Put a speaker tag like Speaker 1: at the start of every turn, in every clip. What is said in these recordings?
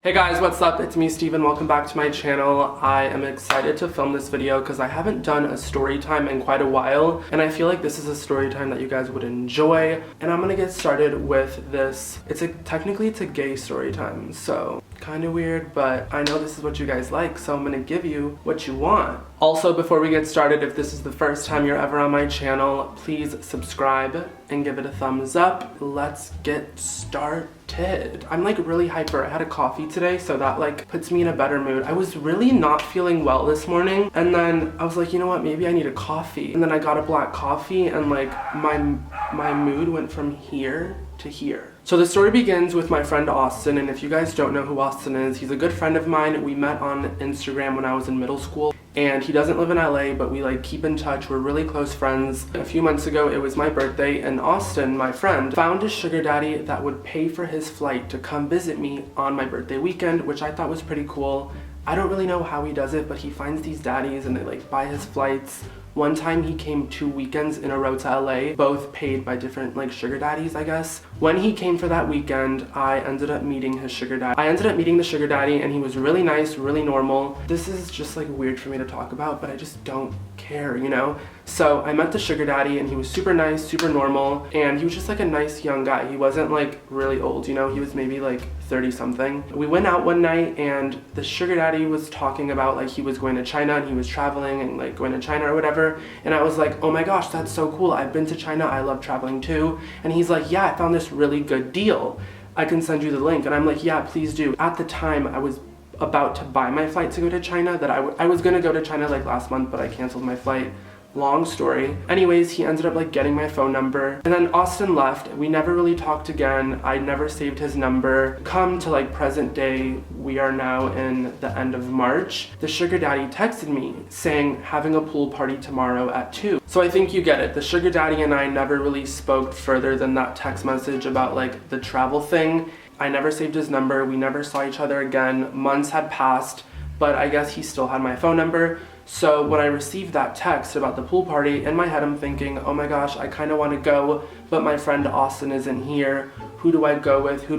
Speaker 1: Hey guys, what's up? It's me, Steven. Welcome back to my channel. I am excited to film this video because I haven't done a story time in quite a while, and I feel like this is a story time that you guys would enjoy. And I'm gonna get started with this. Technically it's a gay story time, so kind of weird, but I know this is what you guys like, so I'm gonna give you what you want. Also, before we get started, if this is the first time you're ever on my channel, please subscribe and give it a thumbs up. Let's get started. I'm like really hyper. I had a coffee today, so that like puts me in a better mood. I was really not feeling well this morning, and then I was like, you know what, maybe I need a coffee. And then I got a black coffee, and like my mood went from here to here. So the story begins with my friend Austin, and if you guys don't know who Austin is, he's a good friend of mine. We met on Instagram when I was in middle school, and he doesn't live in LA, but we like keep in touch. We're really close friends. A few months ago, it was my birthday, and Austin, my friend, found a sugar daddy that would pay for his flight to come visit me on my birthday weekend, which I thought was pretty cool. I don't really know how he does it, but he finds these daddies and they like buy his flights. One time he came 2 weekends in a row to LA, both paid by different like sugar daddies, I guess. When he came for that weekend, I ended up meeting his sugar daddy. I ended up meeting the sugar daddy, and he was really nice, really normal. This is just like weird for me to talk about, but I just don't care, you know? So I met the sugar daddy, and he was super nice, super normal, and he was just like a nice young guy. He wasn't like really old, you know? He was maybe like 30 something. We went out one night, and the sugar daddy was talking about like he was going to China and he was traveling and like going to China or whatever. And I was like, oh my gosh, that's so cool. I've been to China. I love traveling too. And he's like, yeah, I found this really good deal. I can send you the link. And I'm like, yeah, please do. At the time, I was about to buy my flight to go to China. I was gonna go to China like last month, but I canceled my flight. Long story. Anyways, he ended up like getting my phone number, and then Austin left. We never really talked again. I never saved his number. Come to like present day, we are now in the end of March. The sugar daddy texted me saying having a pool party tomorrow at 2. So I think you get it. The sugar daddy and I never really spoke further than that text message about like the travel thing. I never saved his number. We never saw each other again. Months had passed, but I guess he still had my phone number. So when I received that text about the pool party, in my head I'm thinking, oh my gosh, I kind of want to go, but my friend Austin isn't here. Who do I go with? Who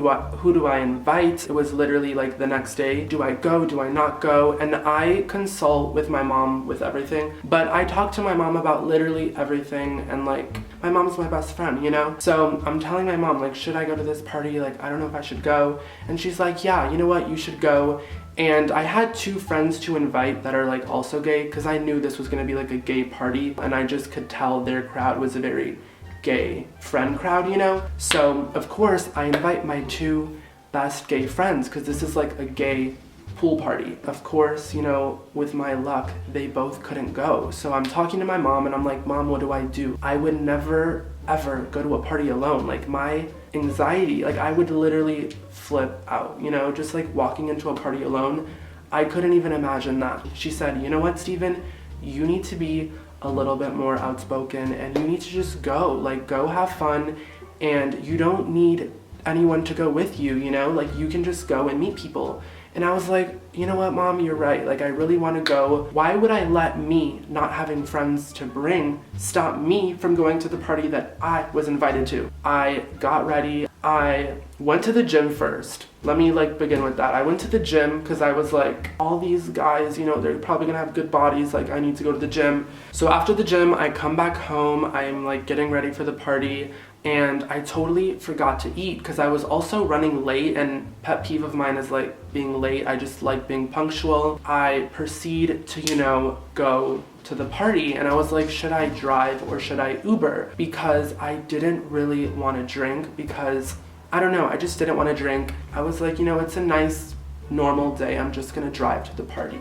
Speaker 1: do I invite? It was literally like the next day. Do I go? Do I not go? And I consult with my mom with everything. But I talk to my mom about literally everything, and like my mom's my best friend, you know? So I'm telling my mom, like, should I go to this party? Like, I don't know if I should go. And she's like, yeah, you know what? You should go. And I had 2 friends to invite that are like also gay, because I knew this was gonna be like a gay party, and I just could tell their crowd was a very gay friend crowd, you know? So of course I invite my 2 best gay friends, because this is like a gay pool party. Of course, you know, with my luck, they both couldn't go. So I'm talking to my mom, and I'm like, Mom, what do I do? I would never ever go to a party alone. Like my anxiety, like I would literally flip out, you know, just like walking into a party alone. I couldn't even imagine that. She said, you know what, Steven, you need to be a little bit more outspoken, and you need to just go, like go have fun, and you don't need anyone to go with you, you know, like you can just go and meet people. And I was like, you know what, Mom, you're right. Like, I really want to go. Why would I let me not having friends to bring stop me from going to the party that I was invited to? I got ready. I went to the gym first. Let me like begin with that. I went to the gym because I was like, all these guys, you know, they're probably gonna have good bodies. Like, I need to go to the gym. So after the gym, I come back home. I'm like getting ready for the party. And I totally forgot to eat because I was also running late, and pet peeve of mine is like being late. I just like being punctual. I proceed to, you know, go to the party, and I was like, should I drive or should I Uber? Because I didn't really want to drink, because I don't know, I just didn't want to drink. I was like, you know, it's a nice normal day. I'm just gonna drive to the party.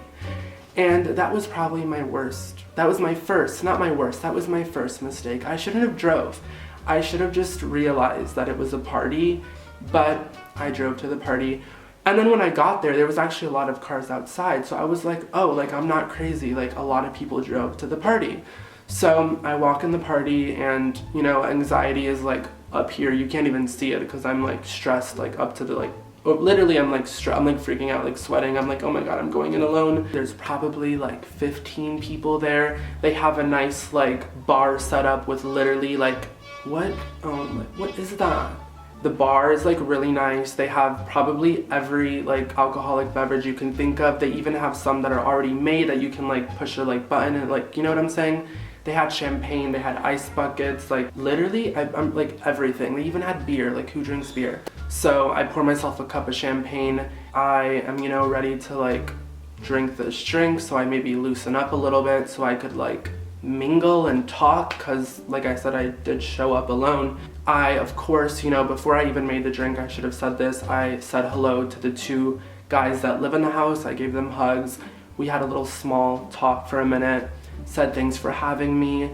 Speaker 1: And that was probably my worst. That was my first, not my worst. That was my first mistake. I shouldn't have drove. I should have just realized that it was a party, but I drove to the party. And then when I got there was actually a lot of cars outside. So I was like, oh, like I'm not crazy. Like a lot of people drove to the party. So I walk in the party, and you know, anxiety is like up here. You can't even see it because I'm like stressed, like up to the like, literally I'm like freaking out, like sweating. I'm like, oh my God, I'm going in alone. There's probably like 15 people there. They have a nice like bar set up with literally like, what is that? The bar is like really nice. They have probably every like alcoholic beverage you can think of. They even have some that are already made that you can like push a like button and like, you know what I'm saying? They had champagne, they had ice buckets, like literally I'm like everything. They even had beer, like who drinks beer? So I pour myself a cup of champagne. I am, you know, ready to like drink this drink, so I maybe loosen up a little bit so I could like mingle and talk, because like I said, I did show up alone. I, of course, you know, before I even made the drink, I should have said this, I said hello to the two guys that live in the house. I gave them hugs. We had a little small talk for a minute, said thanks for having me,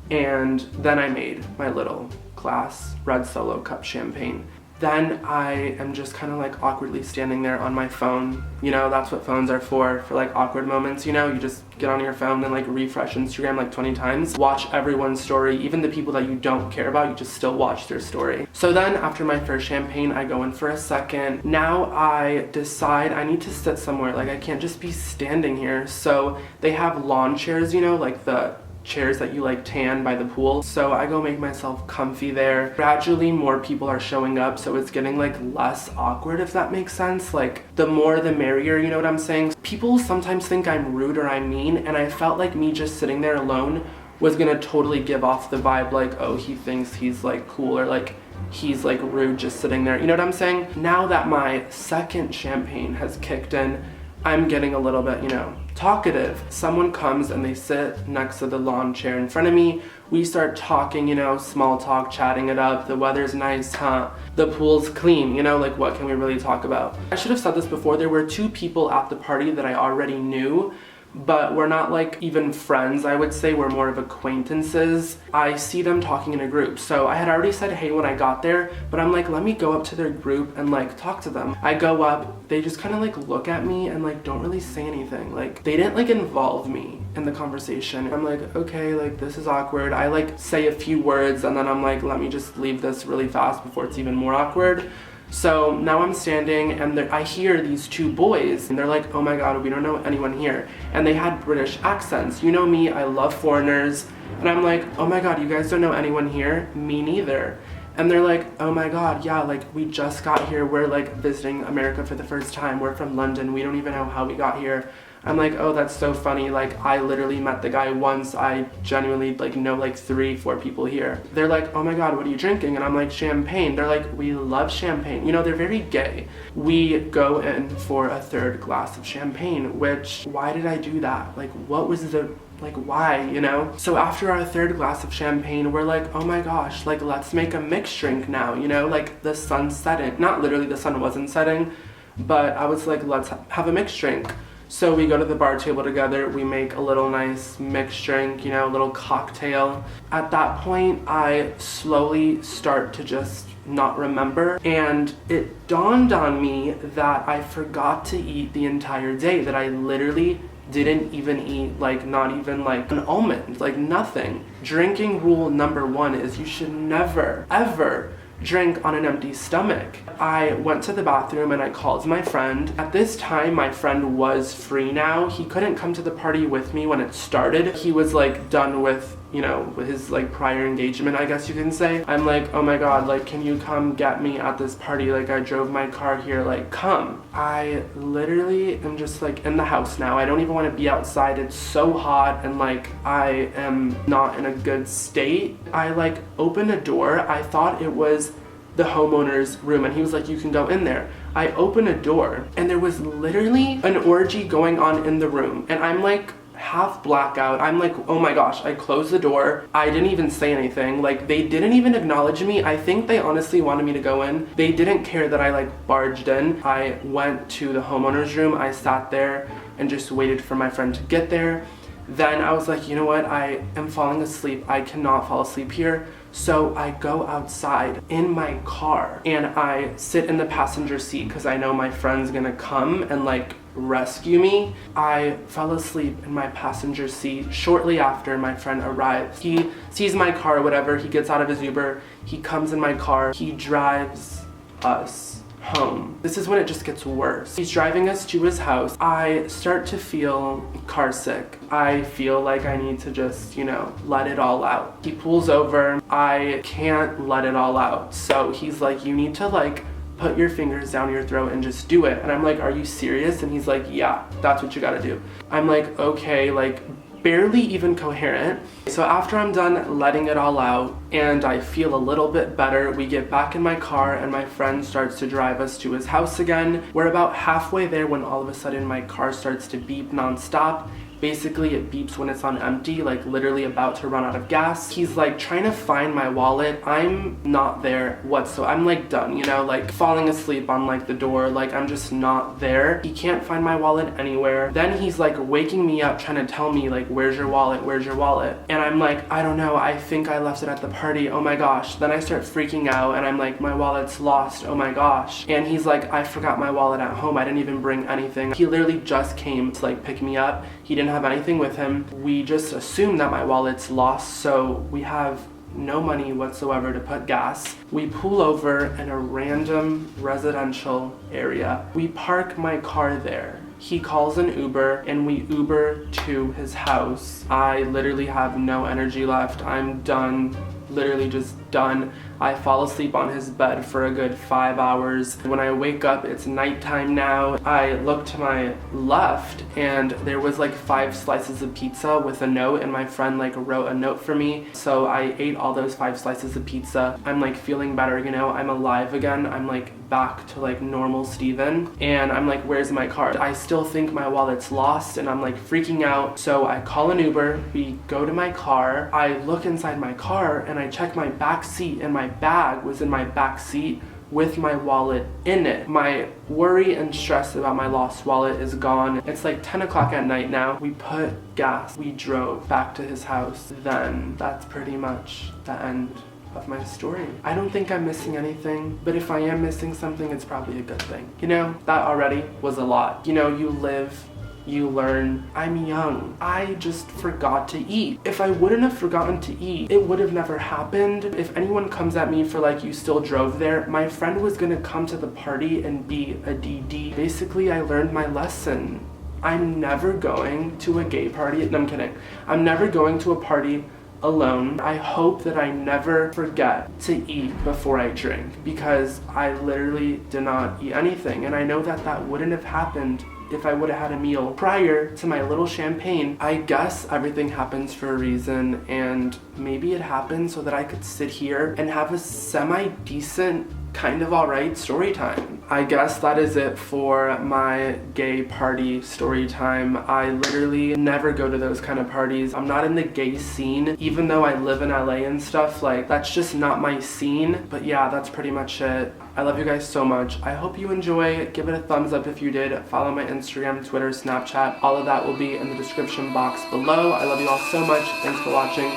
Speaker 1: and then I made my little glass red Solo cup champagne. Then I am just kind of like awkwardly standing there on my phone. You know, that's what phones are for like awkward moments, you know? You just get on your phone and like refresh Instagram like 20 times. Watch everyone's story, even the people that you don't care about, you just still watch their story. So then after my first champagne, I go in for a second. Now I decide I need to sit somewhere, like I can't just be standing here. So they have lawn chairs, you know, like the chairs that you like tan by the pool. So I go make myself comfy there. Gradually more people are showing up, so it's getting like less awkward, if that makes sense. Like the more the merrier, you know what I'm saying? People sometimes think I'm rude or I'm mean, and I felt like me just sitting there alone was gonna totally give off the vibe like, oh, he thinks he's like cool, or like he's like rude just sitting there, you know what I'm saying? Now that my second champagne has kicked in, I'm getting a little bit, you know, talkative. Someone comes and they sit next to the lawn chair in front of me. We start talking, you know, small talk, chatting it up. The weather's nice, huh? The pool's clean, you know, like what can we really talk about? I should have said this before. There were two people at the party that I already knew, but we're not like even friends, I would say. We're more of acquaintances. I see them talking in a group. So I had already said hey when I got there, but I'm like, let me go up to their group and like talk to them. I go up, they just kind of like look at me and like don't really say anything. Like they didn't like involve me in the conversation. I'm like, okay, like this is awkward. I like say a few words and then I'm like, let me just leave this really fast before it's even more awkward. So now I'm standing and I hear these two boys and they're like, oh my god, we don't know anyone here. And they had British accents. You know me, I love foreigners. And I'm like, oh my god, you guys don't know anyone here? Me neither. And they're like, oh my god, yeah, like we just got here. We're like visiting America for the first time. We're from London. We don't even know how we got here. I'm like, oh, that's so funny. Like I literally met the guy once. I genuinely like know like 3-4 people here. They're like, oh my god, what are you drinking? And I'm like, champagne. They're like, we love champagne. You know, they're very gay. We go in for a third glass of champagne, which, why did I do that? Like what was the, like why, you know? So after our third glass of champagne, we're like, oh my gosh, like let's make a mixed drink now, you know? Like the sun's setting. Not literally, the sun wasn't setting, but I was like, let's have a mixed drink. So we go to the bar table together, we make a little nice mixed drink, you know, a little cocktail. At that point, I slowly start to just not remember, and it dawned on me that I forgot to eat the entire day, that I literally didn't even eat, like not even like an almond, like nothing. Drinking rule number 1 is you should never, ever drink on an empty stomach. I went to the bathroom and I called my friend. At this time, my friend was free now. He couldn't come to the party with me when it started. He was like done with, you know, with his like prior engagement, I guess you can say. I'm like, oh my god, like can you come get me at this party? Like I drove my car here, like come. I literally am just like in the house now. I don't even want to be outside. It's so hot and like I am not in a good state. I like opened a door. I thought it was the homeowner's room and he was like, you can go in there. I open a door and there was literally an orgy going on in the room, and I'm like half blackout. I'm like, oh my gosh. I closed the door. I didn't even say anything. Like they didn't even acknowledge me. I think they honestly wanted me to go in. They didn't care that I like barged in. I went to the homeowner's room. I sat there and just waited for my friend to get there. Then I was like, you know what? I am falling asleep. I cannot fall asleep here. So I go outside in my car and I sit in the passenger seat because I know my friend's gonna come and like rescue me. I fell asleep in my passenger seat shortly after my friend arrives. He sees my car or whatever. He gets out of his Uber. He comes in my car. He drives us home. This is when it just gets worse. He's driving us to his house. I start to feel car sick. I feel like I need to just, you know, let it all out. He pulls over. I can't let it all out. So he's like, you need to like put your fingers down your throat and just do it. And I'm like, are you serious? And he's like, yeah, that's what you gotta do. I'm like, okay, like barely even coherent. So after I'm done letting it all out and I feel a little bit better, we get back in my car and my friend starts to drive us to his house again. We're about halfway there when all of a sudden my car starts to beep nonstop. Basically, it beeps when it's on empty, like literally about to run out of gas. He's like trying to find my wallet. I'm not there whatsoever. I'm like done, you know, like falling asleep on like the door. Like I'm just not there. He can't find my wallet anywhere. Then he's like waking me up trying to tell me like, where's your wallet? Where's your wallet? And I'm like, I don't know. I think I left it at the party. Oh my gosh. Then I start freaking out and I'm like, my wallet's lost. Oh my gosh. And he's like, I forgot my wallet at home. I didn't even bring anything. He literally just came to like pick me up. He didn't have anything with him. We just assume that my wallet's lost, so we have no money whatsoever to put gas. We pull over in a random residential area. We park my car there. He calls an Uber and we Uber to his house. I literally have no energy left. I'm done, literally just done. I fall asleep on his bed for a good 5 hours. When I wake up, it's nighttime now. I look to my left and there was like 5 slices of pizza with a note, and my friend like wrote a note for me. So I ate all those 5 slices of pizza. I'm like feeling better, you know, I'm alive again. I'm like back to like normal Steven. And I'm like, where's my car? I still think my wallet's lost and I'm like freaking out. So I call an Uber, we go to my car. I look inside my car and I check my back seat, and my bag was in my back seat with my wallet in it. My worry and stress about my lost wallet is gone. It's like 10 o'clock at night now. We put gas, we drove back to his house. Then that's pretty much the end of my story. I don't think I'm missing anything, but if I am missing something, it's probably a good thing. You know, that already was a lot. You know, you live, you learn. I'm young. I just forgot to eat. If I wouldn't have forgotten to eat, it would have never happened. If anyone comes at me for like, you still drove there, my friend was gonna come to the party and be a DD. Basically, I learned my lesson. I'm never going to a gay party. No, I'm kidding. I'm never going to a party alone. I hope that I never forget to eat before I drink, because I literally did not eat anything. And I know that that wouldn't have happened if I would have had a meal prior to my little champagne. I guess everything happens for a reason, and maybe it happened so that I could sit here and have a semi-decent, kind of alright story time. I guess that is it for my gay party story time. I literally never go to those kind of parties. I'm not in the gay scene, even though I live in LA and stuff. Like, that's just not my scene. But yeah, that's pretty much it. I love you guys so much. I hope you enjoy. Give it a thumbs up if you did. Follow my Instagram, Twitter, Snapchat. All of that will be in the description box below. I love you all so much. Thanks for watching.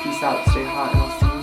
Speaker 1: Peace out, stay hot, and I'll see you